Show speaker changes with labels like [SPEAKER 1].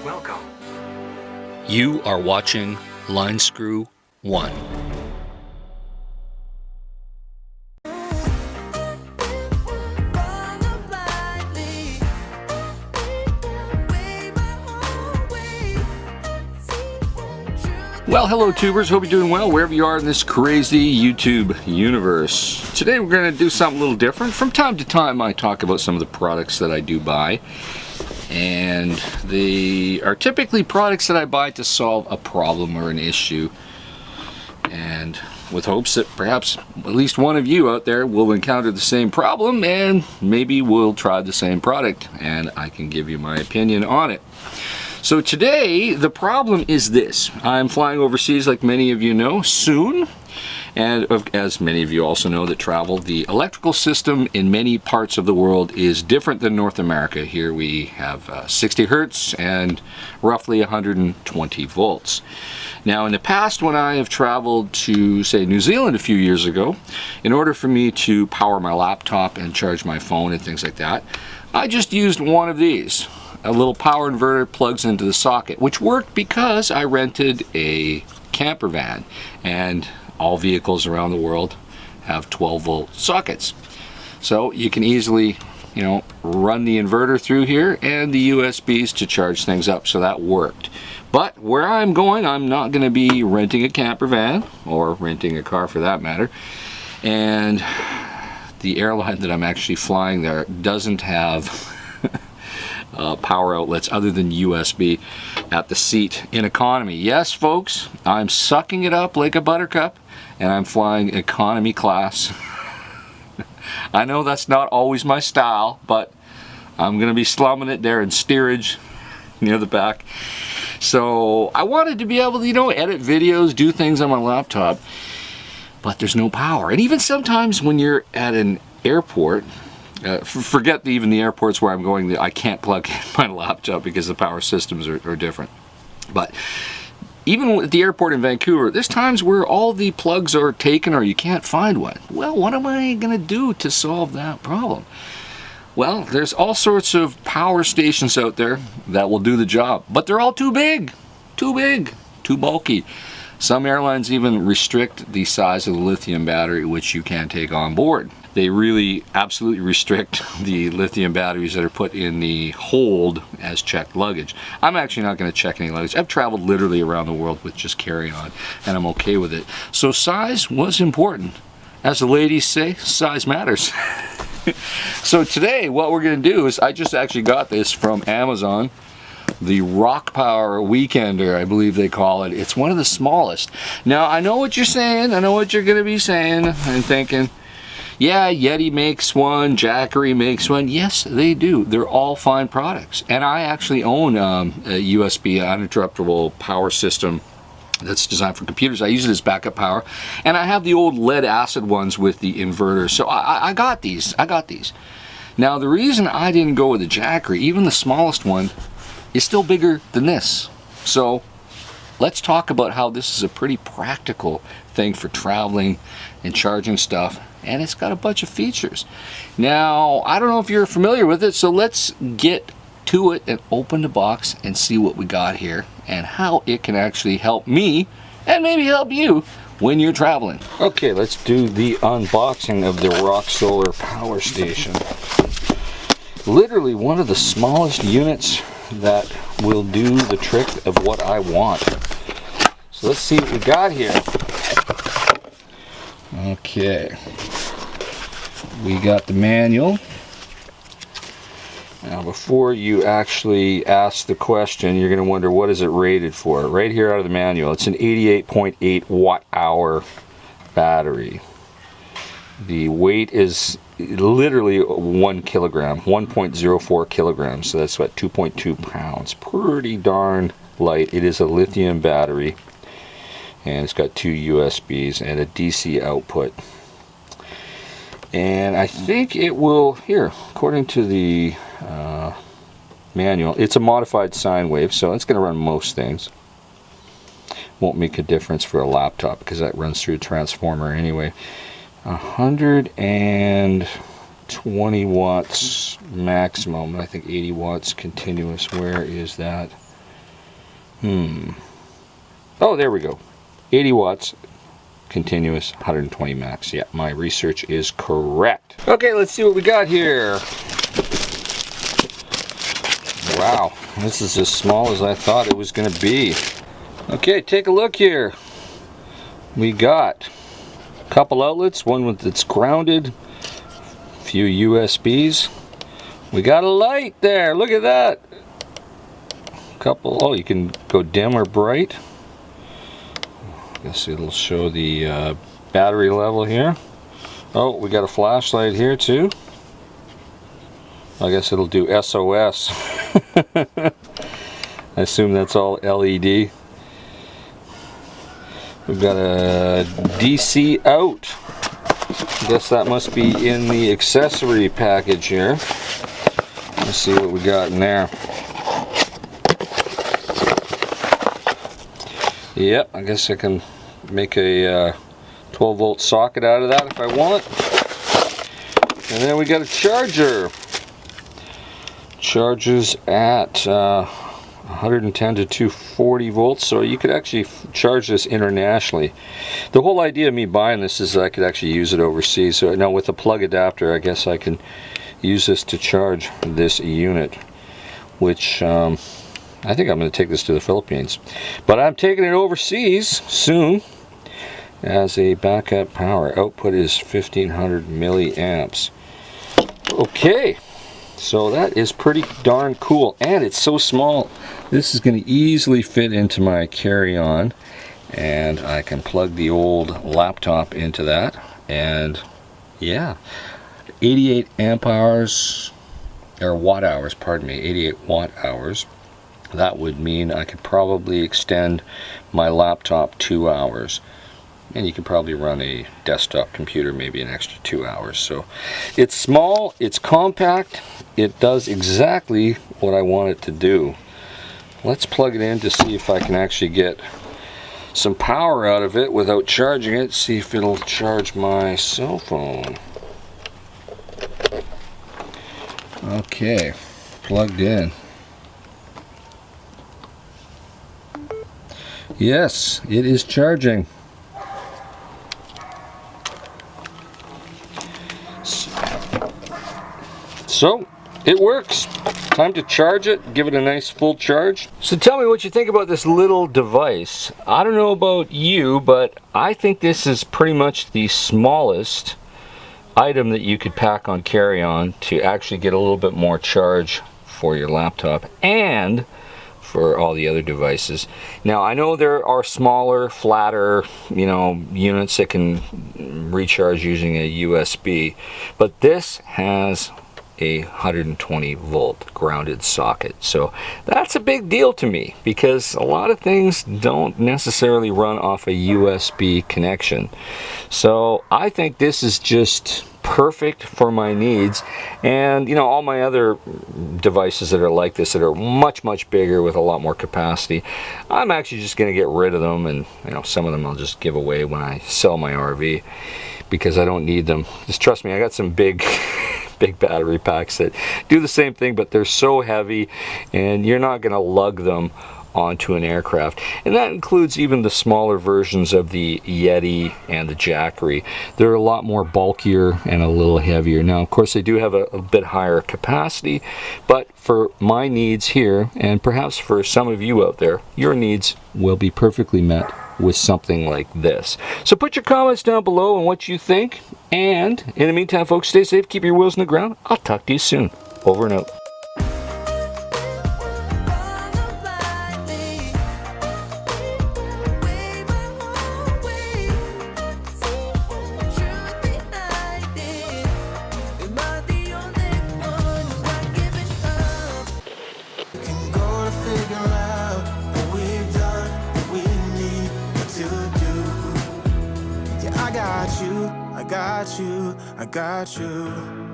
[SPEAKER 1] Welcome.
[SPEAKER 2] You are watching Line Screw 1. Well, hello tubers, hope you're doing well wherever you are in this crazy YouTube universe. Today we're going to do something a little different. From time to time I talk about some of the products that I do buy, and they are typically products that I buy to solve a problem or an issue, and with hopes that perhaps at least one of you out there will encounter the same problem and maybe we'll try the same product and I can give you my opinion on it. So today, the problem is this. I'm flying overseas, like many of you know, soon. And as many of you also know that travel, the electrical system in many parts of the world is different than North America. Here we have 60 hertz and roughly 120 volts. Now in the past, when I have traveled to, say, New Zealand a few years ago, in order for me to power my laptop and charge my phone and things like that, I just used one of these. A little power inverter plugs into the socket, which worked because I rented a camper van, and all vehicles around the world have 12-volt sockets. So you can easily, run the inverter through here and the USBs to charge things up, so that worked. But where I'm going, I'm not going to be renting a camper van, or renting a car for that matter, and the airline that I'm actually flying there doesn't have power outlets other than USB at the seat in economy. Yes, folks, I'm sucking it up like a buttercup, and I'm flying economy class. I know that's not always my style, but I'm going to be slumming it there in steerage near the back. So I wanted to be able to, edit videos, do things on my laptop, but there's no power. And even sometimes when you're at an airport, forget even the airports where I'm going, I can't plug in my laptop because the power systems are different. But even at the airport in Vancouver, there's times where all the plugs are taken or you can't find one. Well, what am I going to do to solve that problem? Well, there's all sorts of power stations out there that will do the job, but they're all too big, too bulky. Some airlines even restrict the size of the lithium battery which you can take on board. They really absolutely restrict the lithium batteries that are put in the hold as checked luggage. I'm actually not going to check any luggage. I've traveled literally around the world with just carry-on, and I'm okay with it. So size was important. As the ladies say, size matters. So today what we're going to do is, I just actually got this from Amazon. The Rock Power Weekender, I believe they call it. It's one of the smallest. Now, I know what you're saying. I know what you're going to be saying and thinking. Yeah, Yeti makes one, Jackery makes one. Yes, they do. They're all fine products. And I actually own a USB uninterruptible power system that's designed for computers. I use it as backup power. And I have the old lead acid ones with the inverter. So I got these. Now, the reason I didn't go with the Jackery, even the smallest one, is still bigger than this. So let's talk about how this is a pretty practical thing for traveling and charging stuff, and it's got a bunch of features. Now, I don't know if you're familiar with it, so let's get to it and open the box and see what we got here and how it can actually help me and maybe help you when you're traveling. Okay, let's do the unboxing of the Rocksolar power station. Literally one of the smallest units that will do the trick of what I want. So let's see what we got here. Okay, we got the manual. Now before you actually ask the question, you're going to wonder, what is it rated for? Right here out of the manual, it's an 88.8 watt-hour battery. The weight is literally 1 kilogram, 1.04 kilograms, so that's what, 2.2 pounds. Pretty darn light. It is a lithium battery, and it's got 2 USBs and a DC output. And I think it will, here, according to the manual, it's a modified sine wave, so it's going to run most things. Won't make a difference for a laptop because that runs through a transformer anyway. 120 watts maximum, I think 80 watts continuous. Where is that? Oh, there we go. 80 watts, continuous, 120 max. Yeah, my research is correct. Okay, let's see what we got here. Wow, this is as small as I thought it was going to be. Okay, take a look here. We got a couple outlets, one that's grounded, a few USBs. We got a light there, look at that. Couple, oh, you can go dim or bright. I guess it'll show the battery level here. Oh, we got a flashlight here too. I guess it'll do SOS. I assume that's all LED. We've got a DC out. I guess that must be in the accessory package here. Let's see what we got in there. Yep, I guess I can make a 12 volt socket out of that if I want. And then we got a charger. Charges at 110 to 240 volts, so you could actually charge this internationally. The whole idea of me buying this is that I could actually use it overseas. So now with a plug adapter, I guess I can use this to charge this unit, which I think I'm going to take this to the Philippines, but I'm taking it overseas soon as a backup power. Output is 1500 milliamps. Okay, so that is pretty darn cool, and it's so small. This is going to easily fit into my carry-on, and I can plug the old laptop into that, and yeah, 88 amp hours, or watt hours, pardon me, 88 watt hours. That would mean I could probably extend my laptop 2 hours, and you could probably run a desktop computer maybe an extra 2 hours. So it's small, it's compact, it does exactly what I want it to do. Let's plug it in to see if I can actually get some power out of it without charging it. See if it'll charge my cell phone. Okay, plugged in. Yes, it is charging. So, it works. Time to charge it, give it a nice full charge. So tell me what you think about this little device. I don't know about you, but I think this is pretty much the smallest item that you could pack on carry-on to actually get a little bit more charge for your laptop and for all the other devices. Now I know there are smaller, flatter, units that can recharge using a USB, but this has a 120 volt grounded socket. So that's a big deal to me because a lot of things don't necessarily run off a USB connection. So I think this is just perfect for my needs, and all my other devices that are like this that are much bigger with a lot more capacity, I'm actually just going to get rid of them, and some of them I'll just give away when I sell my RV because I don't need them. Just trust me, I got some big big battery packs that do the same thing, but they're so heavy and you're not going to lug them onto an aircraft. And that includes even the smaller versions of the Yeti and the Jackery. They're a lot more bulkier and a little heavier. Now, of course, they do have a bit higher capacity, but for my needs here, and perhaps for some of you out there, your needs will be perfectly met with something like this. So put your comments down below on what you think, and in the meantime, folks, stay safe, keep your wheels in the ground. I'll talk to you soon. Over and out.
[SPEAKER 1] I got you.